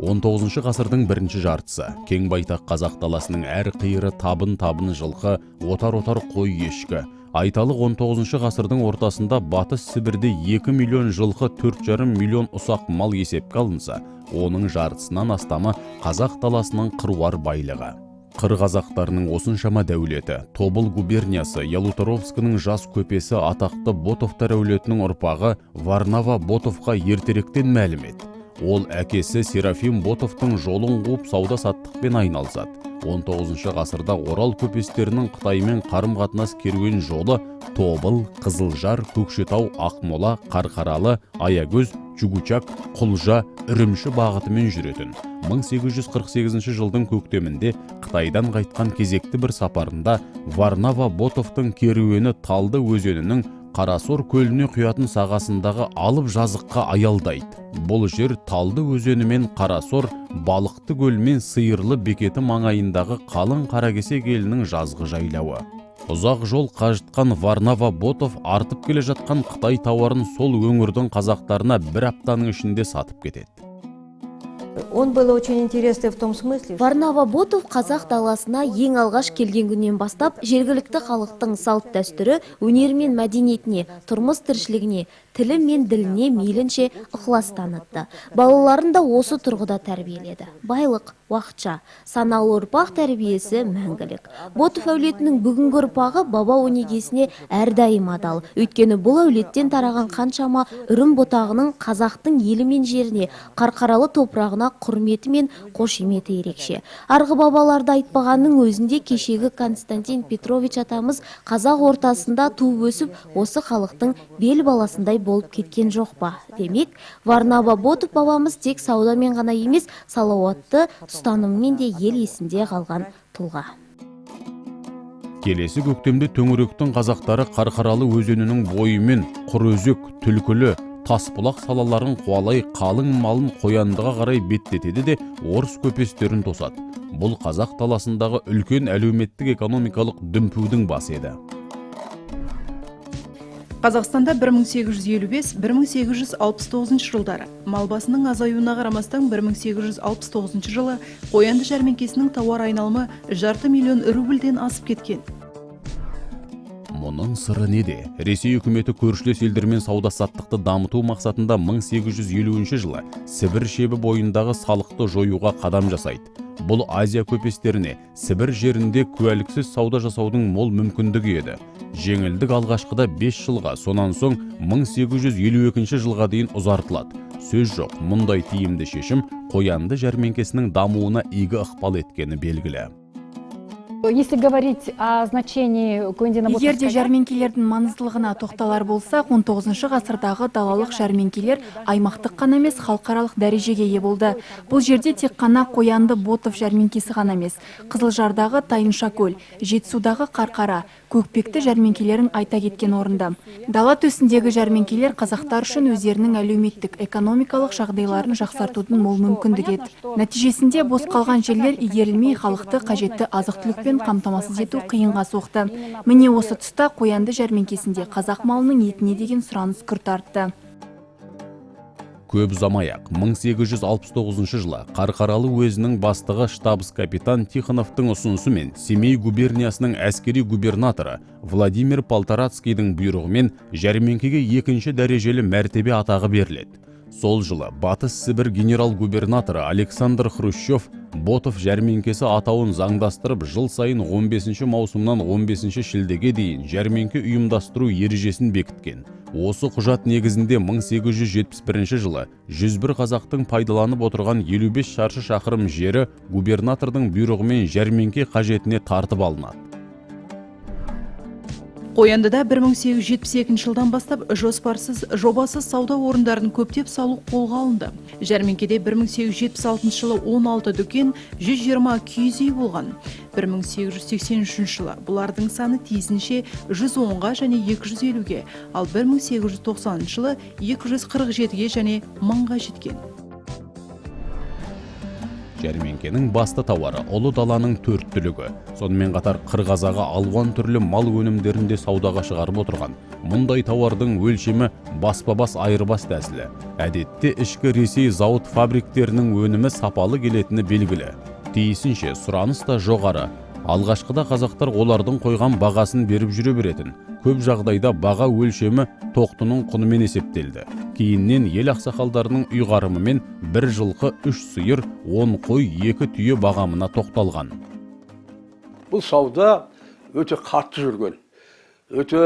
Он 19 ғасырдың бірінші жартысы кең байтақ қазақ даласының әр қиыры табын жылқы, отар қой ешкі. Айталық 19 ғасырдың ортасында Батыс Сібірде 2 миллион жылқы, 4,5 миллион ұсақ мал есепке алынса, оның жартысынан астамы қазақ даласының қыруар байлығы. Қыр қазақтарының осыншама дәулеті, Тобыл губерниясы Ялуторовскінің жас көпесі атақты Ботовтар әулетінің ұрпағы Варнава Ботовқа ертеректен мәлім еді. Ол әкесі Серафим Ботовтың жолын қуып сауда-саттықпен айналысады. 19 ғасырда Орал көпестерінің Қытаймен қарым-қатынас керуен жолы Тобыл, Қызылжар, Көкшетау, Ақмола, Қарқаралы, Аягөз, Жүгучак, Құлжа, Үрімші бағытымен жүретін. 1848 жылдың көктемінде Қытайдан қайтқан кезекті бір сапарында Варнава Ботовтың керуені Талды өзенінің Қарасор көліне құятын сағасындағы алып жазыққа аялдайды. Бұл жер Талды өзені мен Қарасор, Балықты көл мен Сиырлы бекеті маңайындағы қалың Қаракесек елінің жазғы жайлауы. Ұзақ жол қажытқан Варнава Ботов артып келе жатқан Қытай тауарын сол өңірдің қазақтарына бір аптаның ішінде сатып кетеді. Он был очень интересный в том смысле. Варнава Ботов қазақ даласына ең алғаш келген күннен бастап жергілікті халықтың салт дәстүрі, өнері мен мәдениетіне, тұрмыс тіршілігіне, тілі мен діліне мейлінше ықылас танытты. Балаларын да осы тұрғыда тәрбиеледі. Байлық уақытша, саналы ұрпақ тәрбиесі мәңгілік. Ботов әулетінің бүгінгі ұрпағы баба өнегесіне әрдайым адал. Өйткені бұл әулеттен тараған қаншама үрім бұтағының қазақтың елі мен жеріне, Қарқаралы топырағына құрметі мен қошеметі ерекше. Арғы бабаларды айтпағанның өзінде кешегі Константин Петрович атамыз қазақ ортасында туып өсіп, осы халықтың бел баласындай болып кеткен жоқ па? Демек, Варнава Ботов бабамыз тек саудамен ғана емес, салауатты ұстаныммен де ел есінде қалған тұлға. Келесі көктемде төңіректің қазақтары Қарқаралы өзенінің бойымен Құрөзек, Түлкілі, Тасбұлақ салаларын қуалай қалың малын Қояндыға қарай беттетеді де орыс көпестерін тосады. Бұл қазақ даласындағы үлкен әлеуметтік экономикалық дүмпудің басы еді. Қазақстанда 1855-1869 жылдары мал басының азаюына қарамастан 1869 жылы Қоянды жәрмеңкесінің тауар айналымы 500 миллион рубльден асып кеткен. Мұның сыры неде? Ресей үкіметі көршілес елдермен сауда-саттықты дамыту мақсатында 1850 жылы Сібір шебі бойындағы салықты жоюға қадам жасайды. Бұл Азия көпестеріне Сібір жерінде куәліксіз сауда жасаудың мол мүмкіндігі еді. Жеңілдік алғашқыда 5 жылға, сонан соң 1852 жылға дейін ұзартылады. Сөз жоқ, мұндай тиімді шешім Қоянды жәрмеңкесінің дамуына игі ықпал еткені белгілі. Если говорить о значении Егер де жәрмеңкелердің маңыздылығына тоқталар болсақ, 19 ғасырдағы далалық жәрмеңкелер аймақтық қана емес, халықаралық дәрежеге ие болды. Бұл жерде тек қана Қоянды Ботов жәрмеңкесі ғана емес, Қызылжардағы Тайыншакөл, Жетісудағы Қарқара, Көкпекті жәрмеңкелерін айта кеткен орында. Дала төсіндегі жәрмеңкелер қазақтар үшін өздерінің әлеуметтік, экономикалық жағдайларын жақсартудың мол мүмкіндік еді. Нәтижесінде бос қалған жерлер игерілмей, халықты қажетті азық-түлікпен қамтамасыз ету қиынға соқты. Міне осы тұста Қоянды жәрмеңкесінде қазақ малының етіне деген сұраныс күрт артты. Көп ұзамай-ақ 1869 жылы Қарқаралы уезінің бастығы штабс-капитан Тихоновтың ұсынысымен Семей губерниясының әскери губернаторы Владимир Полторацкийдің бұйрығымен жәрмеңкеге 2-ші дәрежелі мәртебе атағы беріледі. Сол жылы Батыс Сібір генерал-губернаторы Александр Хрущев Ботов жәрмеңкесі атауын заңдастырып, жыл сайын 15 маусымнан 15 шілдеге дейін жәрмеңке ұйымдастыру ережесін бекіткен. Осы құжат негізінде 1871 жылы 101 қазақтың пайдаланып отырған 55 шаршы шақырым жері губернатордың бұйрығымен жәрмеңке қажетіне тартып алынады. Қояндыда 1872 жылдан бастап жоспарсыз, жобасыз сауда орындарын көптеп салу қолға алынды. Жәрмеңкеде 1876 жылы 16 дүкен, 120 киіз үй болған. 1883 жылы бұлардың саны тиісінше 110-ға және 250-ге, ал 1890 жылы 247-ге және 1000-ға жеткен. Жәрмеңкенің басты тауары ұлы даланың төрттілігі. Сонымен қатар қырғазаға алуан түрлі мал өнімдерінде саудаға шығарып отырған. Мұндай тауардың өлшемі баспа-бас айырбас тәсілі. Әдетте ішкі Ресей зауыт фабриктерінің өнімі сапалы келетіні белгілі. Тиісінше сұраныс та жоғары. Алғашқыда қазақтар олардың қойған бағасын беріп жүре беретін. Көп жағдайда баға өлшемі тоқтының құнымен есептелді. Кейіннен ел ақсақалдарының ұйғарымымен 1 жылқы 3 сиыр, 10 қой, 2 түйе бағамына тоқталған. Бұл сауда өте қатты жүрген. Өте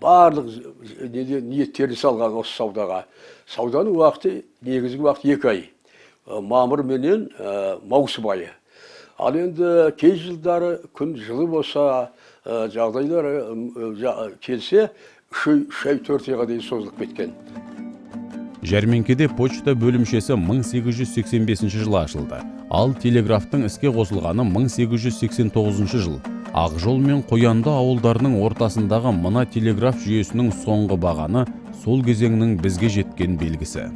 барлық ниеттерді салған осы саудаға. Сауданың уақыты, негізгі уақыт 2 ай. Мамыр менен маусым айы. Ал енді кей жылдары күн жылы болса, жағдайлар келсе, 3 ай 4 айға дейін созылып кеткен. Жәрмеңкеде почта бөлімшесі 1885 жылы ашылды. Ал телеграфтың іске қосылғаны 1889 жыл. Ақжол мен Қоянды ауылдарының ортасындағы мына телеграф жүйесінің соңғы бағаны сол кезеңнің бізге жеткен белгісі.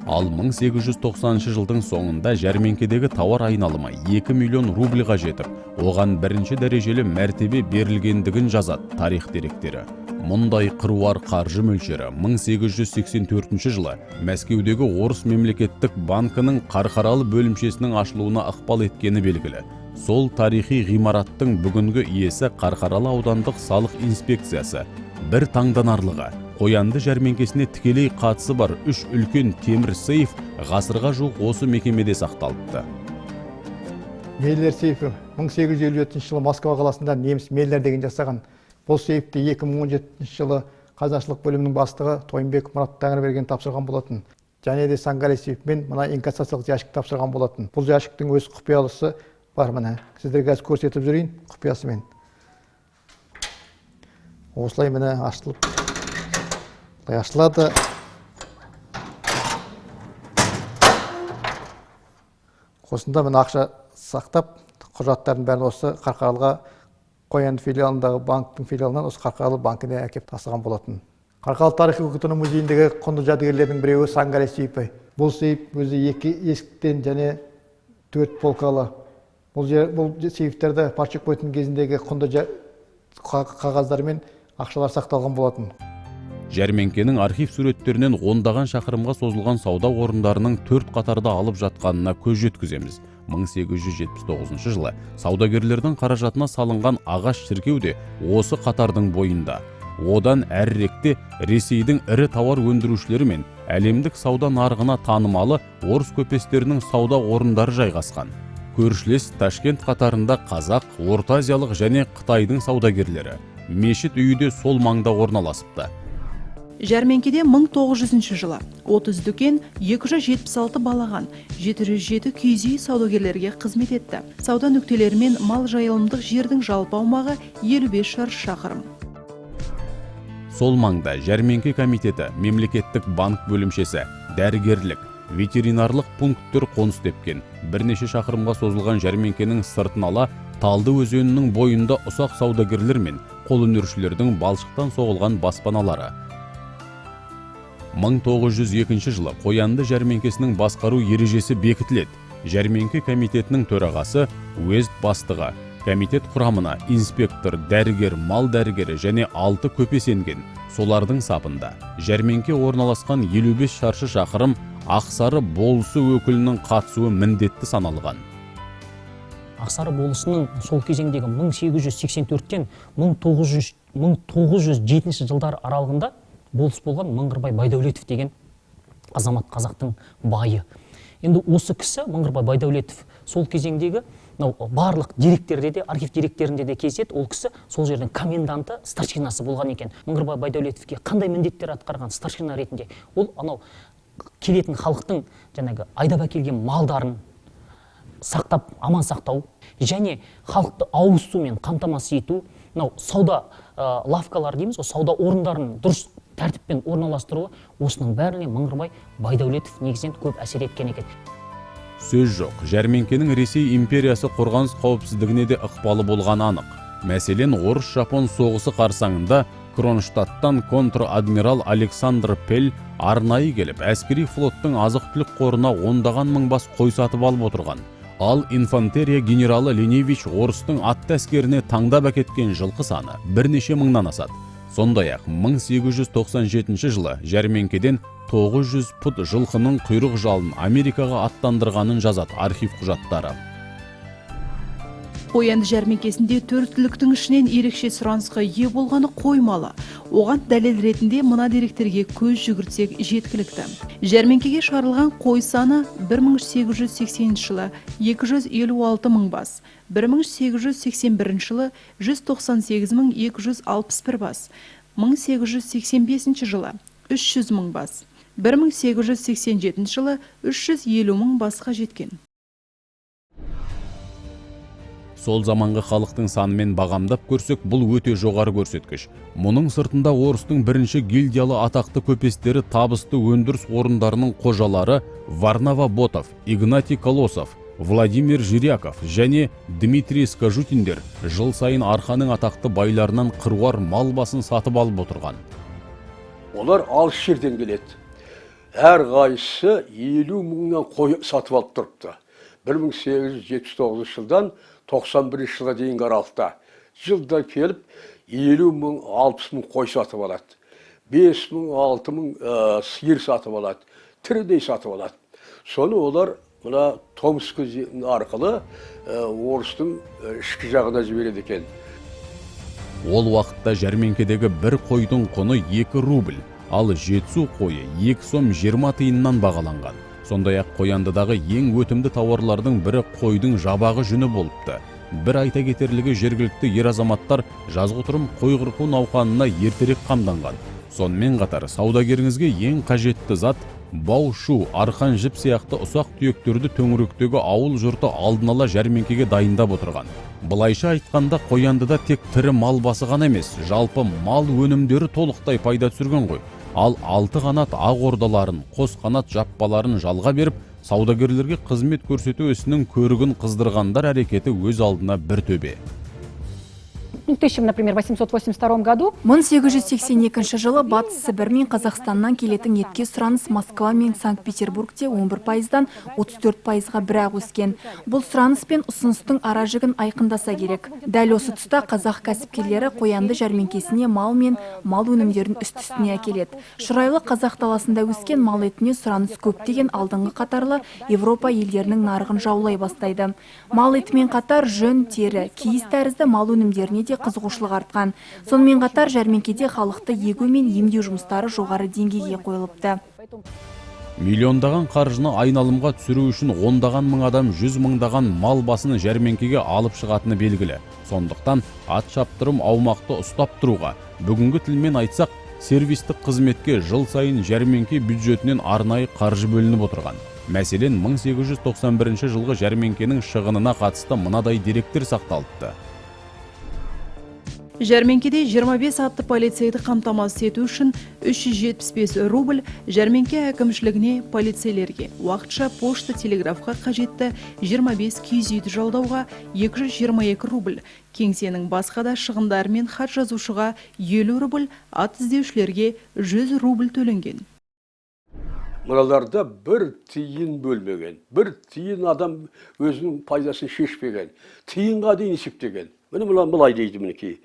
Ал 1890 жылдың соңында жәрмеңкедегі тауар айналымы 2 миллион рубльға жетіп, оған бірінші дәрежелі мәртебе берілгендігін жазады тарих деректері. Мұндай қыруар қаржы мөлшері 1884 жылы Мәскеудегі Орыс мемлекеттік банкінің қарқаралы бөлімшесінің ашылуына ықпал еткені белгілі. Сол тарихи ғимараттың бүгінгі иесі Қарқаралы аудандық салық инспекциясы. Бір таңданарлығы, Қоянды жәрмеңкесіне тікелей қатысы бар 3 үлкен темір сейф ғасырға жуық осы мекемеде сақталыпты. Мейлер сейфі 1857 жылы Москва қаласында неміс Мейлер деген жасаған. Бұл сейфті 2017 жылы қазашылық бөлімінің бастығы Тойынбек Мұрат Тәңірберген тапсырған болатын. Және де Сангале сейфімен мына инкассациялық жәшік тапсырған болатын. Бұл жәшіктің өз құпиялысы бар мына. Сіздерге көрсетіп жүрейін құпиясымен. Осылай міне ашылып. Ашылады. Осында міне ақша сақтап, құжаттардың бәрін осы Қарқаралыға Қоянды филиалындағы банктың филиалынан осы Қарқаралы банкіне әкеп тастаған болатын. Қарқаралы тарихи өлкетану музейіндегі құнды жәдігерлердің біреуі Сангале сейфі. Бұл сейф өзі 2 есіктен және 4 полкалы. Бұл сейфтерді парчик бойтын кезіндегі құнды қағаздар мен ақшалар сақталған болатын. Жәрмеңкенің архив суреттерінен ондаған шақырымға созылған сауда орындарының 4 қатарда алып жатқанына көз жеткіземіз. 1879 жылы саудагерлердің қаражатына салынған ағаш шіркеу де осы қатардың бойында. Одан әріректе Ресейдің ірі тауар өндірушілері мен әлемдік сауда нарығына танымалы орыс көпестерінің сауда орындары жайғасқан. Көршілес Ташкент қатарында қазақ, ортазиялық және Қытайдың саудагерлері. Мешіт үйі де сол маңда орналасыпты. Жәрмеңкеде 1900 жылы 30 дүкен, 276 балаған, 707 киіз үй саудагерлерге қызмет етті. Сауда нүктелері мен мал жайылымдық жердің жалпы аумағы 55 шаршы шақырым. Сол маңда жәрмеңке комитеті, мемлекеттік банк бөлімшесі, дәрігерлік, ветеринарлық пункттер қоныс тепкен. Бірнеше шақырымға созылған жәрмеңкенің сыртын ала, Талды өзенінің бойында ұсақ саудагерлер мен қолөнершілердің балшықтан соғылған баспаналары. 1902 жылы Қоянды жәрмеңкесінің басқару ережесі бекітіледі. Жәрмеңке комитетінің төрағасы уезд бастығы. Комитет құрамына инспектор, дәрігер, мал дәрігері және 6 көпес енген. Солардың сапында жәрмеңке орналасқан 55 шаршы шақырым Ақсары болысы өкілінің қатысуы міндетті саналған. Ақсары болысының сол кезеңдегі 1884-тен 1907 жылдар аралығында болыс болған Мыңғырбай Байдәулетов деген азамат, қазақтың байы. Енді осы кісі Мыңғырбай Байдәулетов сол кезеңдегі барлық деректерде де, архив деректерінде де кездеседі. Ол кісі сол жердің коменданты, старшинасы болған екен. Мыңғырбай Байдәулетовке қандай міндеттер атқарған старшина ретінде? Ол келетін халықтың айдап әкелген малдарын сақтап, аман сақтау, және халықты ауыз сумен қамтамасыз ету, мынау сауда лавкалар дейміз, сауда орындарын дұрыс тәртіппен орналастыруы, осының бәріне Мыңғырбай Байдәулетов негізінен көп әсер еткен екен. Сөз жоқ, жәрмеңкенің Ресей империясы қорғаныс қауіпсіздігіне де ықпалы болғаны анық. Мәселен, Орыс-Жапон соғысы қарсаңында Кронштадттан контр-адмирал Александр Пель арнайы келіп, әскери флоттың азық-түлік қорына ондаған мың бас қой сатып алып отырған. Ал инфантерия генералы Леневич орыстың атты әскеріне таңдап әкеткен жылқы саны бірнеше мыңнан асады. Сондай-ақ 1897 жылы жәрмеңкеден 900 пұт жылқының құйрық жалын Америкаға аттандырғанын жазады архив құжаттары. Қоянды жәрмеңкесінде төрт түліктің ішінен ерекше сұранысқа ие болғаны қой малы. Оған дәлел ретінде мына деректерге көз жүгіртсек жеткілікті. Жәрмеңкеге шығарылған қой саны 1880 жылы 256 мың бас, 1881 жылы 198.261 бас, 1885 жылы 300 мың бас, 1887 жылы 350 мың басқа жеткен. Сол заманғы халықтың санымен бағамдап көрсек, бұл өте жоғары көрсеткіш. Мұның сыртында орыстың бірінші гильдиялы атақты көпестері табысты өндіріс орындарының қожалары Варнава Ботов, Игнатий Колосов, Владимир Жиряков және Дмитрий Скажутиндер жыл сайын арқаның атақты байларынан қыруар мал басын сатып алып отырған. Олар алыс жерден келеді. Әр қайсысы 50 мыңнан қой сатып алып тұрыпты. 1879 жылдан 91 жылға дейінгі аралықта жылда келіп 50 мың, 60 мың қой сатып алады. 5 мың, 6 мың сиыр сатып алады. Тірідей сатып алады. Соны олар мына Томск арқылы орыстың ішкі жағына жібереді екен. Ол уақытта жәрмеңкедегі бір қойдың құны 2 рубль, ал жетісу қойы 2 сом 20 тиыннан бағаланған. Сондай-ақ Қояндыдағы ең өтімді тауарлардың бірі қойдың жабағы жүні болыпты. Бір айта кетерлігі жергілікті ер азаматтар жазғытұрым қой қырқу науқанына ертерек қамданған. Сонымен қатар саудагеріңізге ең қажетті зат бау шу, арқан жіп сияқты ұсақ түйектерді төңіректегі ауыл жұрты алдын ала жәрмеңкеге дайындап отырған. Былайша айтқанда Қояндыда тек тірі мал басы ғана емес, жалпы мал өнімдері толықтай пайда түсірген ғой. Ал 6 қанат ақ ордаларын, қос қанат жаппаларын жалға беріп, саудагерлерге қызмет көрсету ісінің көрігін қыздырғандар әрекеті өз алдына бір төбе. В 1882 году 1882 жылы Батыс Сібір мен Қазақстаннан келетін етке сұраныс Москва мен Санкт-Петербургте 11%-дан 34%-ға бірақ өскен. Бұл сұраныс пен ұсыныстың ара жігін айқындаса керек. Дәл осы тұста қазақ кәсіпкерлері Қоянды жәрмеңкесіне мал мен мал өнімдерін үсті-үстіне әкеледі. Шұрайлы қазақ даласында өскен мал етіне сұраныс көптеген алдыңғы қатарлы Европа елдерінің нарығын жаулай бастайды. Мал етімен қатар жүн, тері, киіз тәрізді мал өнімдеріне де қызығушылық артқан. Сонымен қатар жәрмеңкеде халықты егу мен емдеу жұмыстары жоғары деңгейге қойылыпты. Миллиондаған қаржыны айналымға түсіру үшін ондаған мың адам 100 мыңдаған мал басын жәрмеңкеге алып шығатыны белгілі. Сондықтан ат шаптырым аумақты ұстап тұруға, бүгінгі тілмен айтсақ, сервистік қызметке жыл сайын жәрмеңке бюджетінен арнайы қаржы бөлініп отырған. Мәселен, 1891 жылғы жәрмеңкенің шығынына қатысты мынадай деректер сақталыпты. Жәрмеңкеде 25 атты полицейді қамтамасыз ету үшін 375 рубль, жәрмеңке әкімшілігіне, полицейлерге, уақытша пошта телеграфқа қажетті 25 киіз үйді жалдауға 222 рубль, кеңсенің басқа да шығындар мен хат жазушыға 50 рубль, ат іздеушілерге 100 рубль төленген. Мұналарда бір тиын бөлмеген, бір тиын адам өзінің пайдасын шешпеген, тиынға дейін есептеген. Міне бұлай дейді мінекей.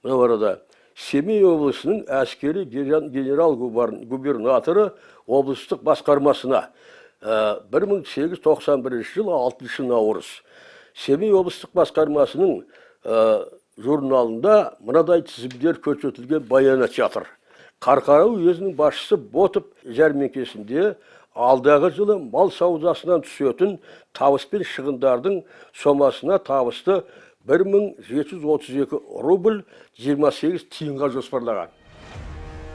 Мына арада Семей облысының әскери генерал-губернаторы облыстық басқармасына 1891 жыл 6 наурыз. Семей облыстық басқармасының журналында мынадай тізімдер көрсетілген баянат жатыр. Қарқаралы уезінің басшысы Ботов жәрмеңкесінде алдағы жылы мал саудасынан түсетін табыс пен шығындардың сомасына табысты 1732 рубль 28 тиынға жоспарлаған.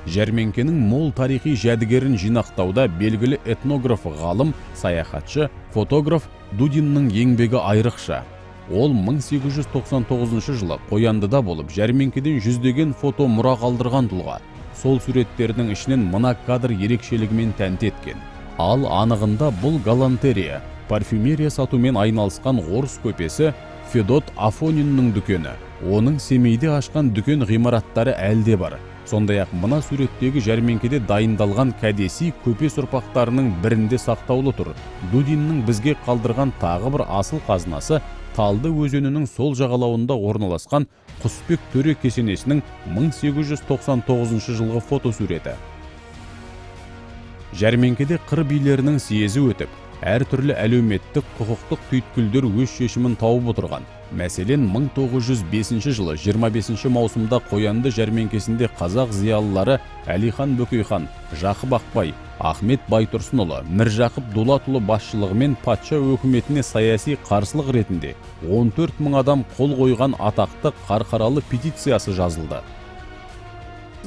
Жәрмеңкенің мол тарихи жәдігерін жинақтауда белгілі этнограф, ғалым, саяхатшы, фотограф Дудиннің еңбегі айрықша. Ол 1899 жылы Қояндыда болып, жәрмеңкеден жүздеген фото мұра қалдырған тұлға. Сол суреттердің ішінен мына кадр ерекшелігімен тәнті еткен. Ал анығында бұл галантерия, парфюмерия сатумен айналысқан орыс көпесі Федот Афониннің дүкені. Оның Семейде ашқан дүкен ғимараттары әлде бар. Сондай-ақ мына суреттегі жәрмеңкеде дайындалған кәдеси көпес ұрпақтарының бірінде сақтаулы тұр. Дудиннің бізге қалдырған тағы бір асыл қазынасы Талды өзенінің сол жағалауында орналасқан Құсбек төре кесенесінің 1899 жылғы фотосуреті. Жәрмеңкеде қыр билерінің съезі өтіп, әртүрлі әлеуметтік құқықтық түйткілдер өз шешімін тауып отырған. Мәселен, 1905 жылы 25 маусымда Қоянды жәрмеңкесінде қазақ зиялылары Әлихан Бөкейхан, Жақып Ақбай, Ахмет Байтұрсынұлы, Міржақып Дулатұлы басшылығымен патша өкіметіне саяси қарсылық ретінде 14 000 адам қол қойған атақты Қарқаралы петициясы жазылды.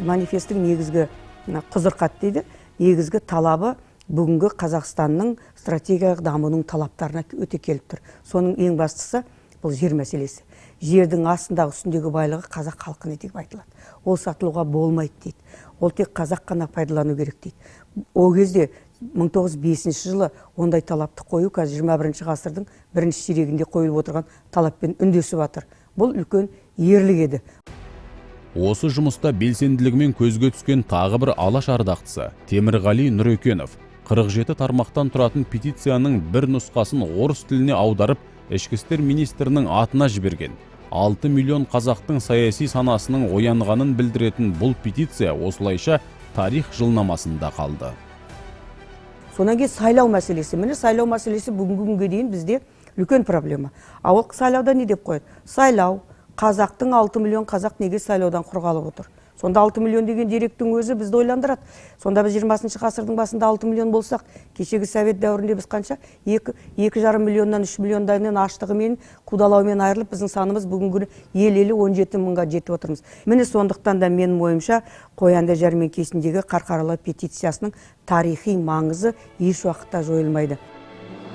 Манифестің негізгі құзырқат дейді, негізгі талабы бүгінгі Қазақстанның стратегиялық дамуының талаптарына өте келіп тұр. Соның ең бастысы бұл жер мәселесі. Жердің астындағы үстіндегі байлығы қазақ халқына тек айтылады. Ол сатылуға болмайды дейді. Ол тек қазақ қана пайдалану керек дейді. Ол кезде 1905 жылы ондай талапты қою қазір 21 ғасырдың бірінші ширегінде қойылып отырған талаппен үндесіп жатыр. Бұл үлкен ерлік еді. Осы жұмыста белсенділігімен көзге түскен тағы бір алаш ардақтысы Темірғали Нұрекенов 47 тармақтан тұратын петицияның бір нұсқасын орыс тіліне аударып, ішкі істер министрінің атына жіберген. 6 миллион қазақтың саяси санасының оянғанын білдіретін бұл петиция осылайша тарих жылнамасында қалды. Сонан кейін сайлау мәселесі. Міне сайлау мәселесі бүгінгі күнге дейін бізде үлкен проблема. А ол сайлауда не деп қояды? Сайлау, қазақтың 6 миллион қазақ неге сайлаудан құр қалып отыр? Сонда 6 миллион деген деректің өзі бізді ойландырады. Сонда біз 20 ғасырдың басында 6 миллион болсақ, кешегі совет дәуірінде біз қанша? 2,5 миллионнан 3 миллиондан аштығымен, қудалаумен айырылып, біздің санымыз бүгінгі ел 17 мыңға жетіп отырмыз. Міне сондықтан да менің ойымша Қоянды жәрмеңкесіндегі Қарқаралы петициясының тарихи маңызы еш уақытта жойылмайды.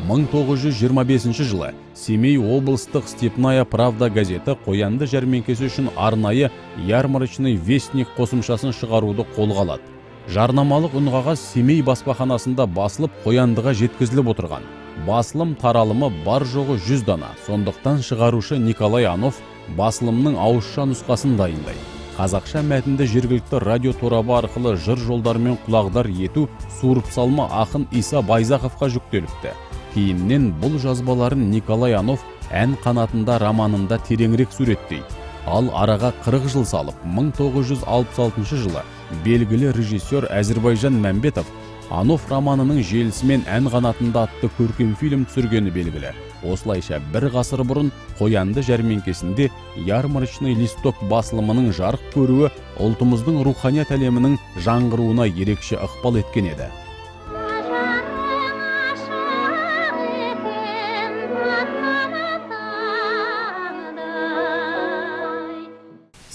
1925 жылы Семей облыстық Степная Правда газеті Қоянды жәрмеңкесі үшін арнайы ярмарочный вестник қосымшасын шығаруды қолға алады. Жарнамалық үнғағаз Семей баспаханасында басылып Қояндыға жеткізіліп отырған. Басылым таралымы бар жоғы 100 дана. Сондықтан шығарушы Николай Анов басылымның ауызша нұсқасын дайындайды. Қазақша мәтінді жергілікті радио торабы арқылы жыр жолдарымен құлағдар ету суырып салма ақын Иса Байзақовқа жүктеліпті. Кейіннен бұл жазбаларын Николай Анов ән қанатында романында тереңірек суреттейді. Ал араға 40 жыл салып, 1966 жылы белгілі режиссер Әзірбайжан Мәмбетов Анов романының желісімен ән қанатында атты көркем фильм түсіргені белгілі. Осылайша бір ғасыр бұрын Қоянды жәрмеңкесінде ярмарочный листок басылымының жарық көруі ұлтымыздың руханият әлемінің жаңғыруына ерекше ықпал еткен еді.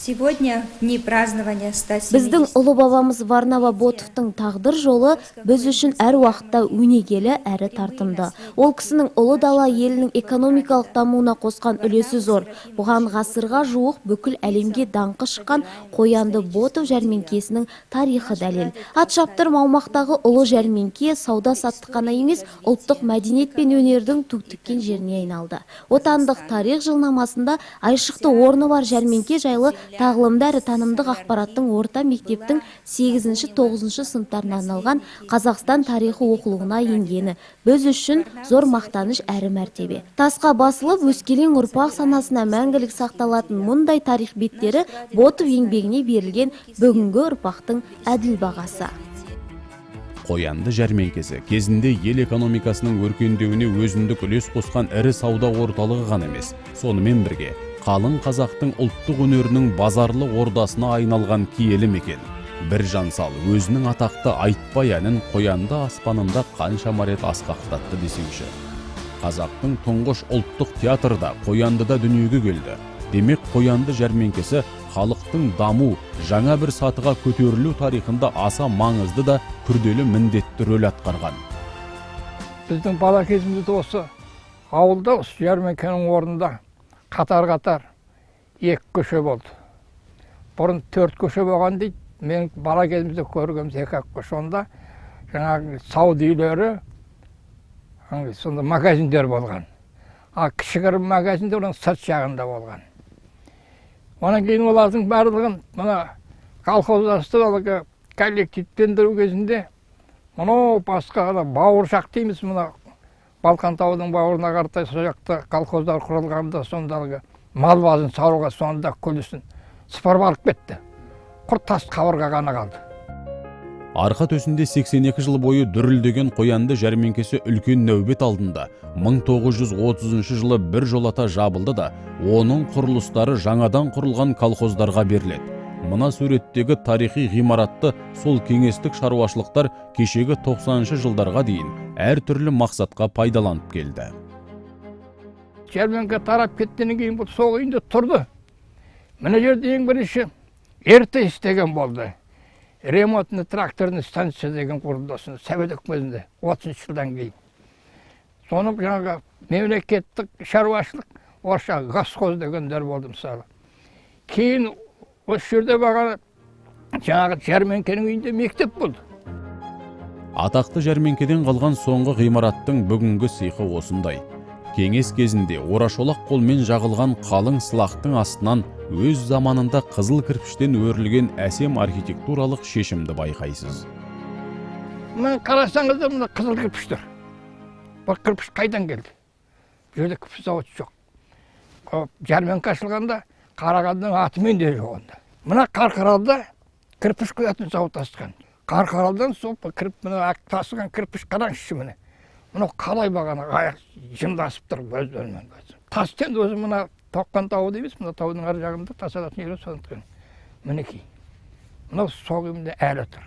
Сегодня дни празднования 170. Біздің ұлы бабамыз Варнава Ботовтың тағдыр жолы біз үшін әр уақытта өнегелі әрі тартымды. Ол кісінің ұлы дала елінің экономикалық дамуына қосқан үлесі зор. Бұған ғасырға жуық бүкіл әлемге даңқы шыққан Қоянды Ботов жәрмеңкесінің тарихы дәлел. Атшаптыр аумақтағы ұлы жәрмеңке сауда саттық қана емес, ұлттық мәдениет пен өнердің туып тіккен жеріне айналды. Отандық тарих жылнамасында айшықты орны бар жәрмеңке жайлы тағылымды әрі танымдық ақпараттың орта мектептің 8-9 сыныптарына арналған Қазақстан тарихы оқулығына енгені біз үшін зор мақтаныш әрі мәртебе. Тасқа басылып өскелең ұрпақ санасына мәңгілік сақталатын мұндай тарих беттері Ботов еңбегіне берілген бүгінгі ұрпақтың әділ бағасы. Қоянды жәрмеңкесі кезінде ел экономикасының өркендеуіне өзіндік үлес қосқан ірі сауда орталығы ғана емес, сонымен бірге қалың қазақтың ұлттық өнерінің базарлы ордасына айналған киелі мекен. Бір жансал өзінің атақты айтпай әнін Қоянды аспанында қаншама рет асқақтатты десеңші. Қазақтың тұңғыш ұлттық театрда Қояндыда дүниеге келді. Демек Қоянды жәрмеңкесі халықтың даму, жаңа бір сатыға көтерілу тарихында аса маңызды да күрделі міндетті рөл атқарған. Біздің бала кезімізде осы ауылда жәрмеңкенің орнында қатар екі көше болды. Бұрын 4 көше болған дейді. Мен бала кезімізде көргеніміз 2-ақ көше. Онда жаңағы сауда үйлері, сонда магазиндер болған. Кішігірім магазиндер оның сырт жағында болған. Онан кейін олардың барлығын мына колхоздастыру коллективтендіру кезінде мұны басқа бауыршақ дейміз, мұна Балқан таудың бауырына қаратай сол жақта колхоздар құрылғанда сондағы мал базын сауруға сонда күлісін сыпырып алып кетті. Құр тас қабырға ғана қалды. Арқа төсінде 82 жыл бойы дүрілдеген қоянды жәрмеңкесі үлкен нәубет алдында 1930 жылы бір жолата жабылды да, оның құрылыстары жаңадан құрылған колхоздарға беріледі. Мына суреттегі тарихи ғимаратты сол кеңестік шаруашылықтар кешегі 90 жылдарға дейін әр түрлі мақсатқа пайдаланып келді. Жәрмеңке тарап кеттенен кейін бұл сол үйінде тұрды. Мына жерде ең бірінші ерте істеген болды. Ремонтный тракторный станция деген құрылды осыны Совет үкіметінде 30 жылдан кейін. Соны жаңағы мемлекеттік шаруашылық, орысша госхоз дегендер болды мысалы. Кейін осы жерде бағана жаңағы жәрмеңкенің үйінде мектеп болды. Атақты жәрмеңкеден қалған соңғы ғимараттың бүгінгі сыйқы осындай. Кеңес кезінде орашолақ қолмен жағылған қалың сылақтың астынан өз заманында қызыл кірпіштен өрілген әсем архитектуралық шешімді байқайсыз. Мен қарасаңыздар, мына қызыл кірпіштер. Бұл кірпіш қайдан келді? Жерде кірпіш зауыты жоқ. Жәрмеңке ашылғанда Қарағандының атымен де жоғында. Мына Қарқаралыда кірпіш құятын зауыт ашқан. Қарқаралыдан сол тасыған кірпіш қараңызшы міне. Мына қалай бағана аяқ жымдасып тұр өздерімен. Тастен өзі мына Тоққан тауы дейміз, мына таудың ар жағында тасалатын ері сондықтан. Мінекей. Мына соғымда әлі тұр.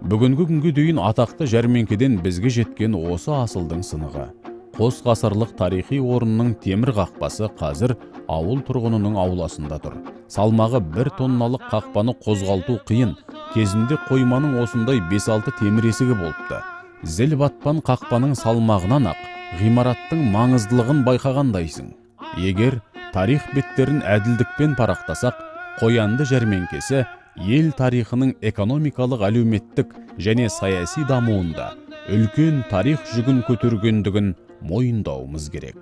Бүгінгі күнге дейін атақты жәрмеңкеден бізге жеткен осы асылдың сынығы. Қос ғасырлық тарихи орынның темір қақпасы қазір ауыл тұрғынының ауласында тұр. Салмағы 1 тонналық қақпаны қозғалту қиын. Кезінде қойманың осындай 5-6 темір есігі болыпты. Зіл батпан қақпаның салмағынан ақ ғимараттың маңыздылығын байқағандайсың. Егер тарих беттерін әділдікпен парақтасақ, Қоянды жәрмеңкесі ел тарихының экономикалық, әлеуметтік және саяси дамуында үлкен тарих жүгін көтергендігін мойындауымыз керек.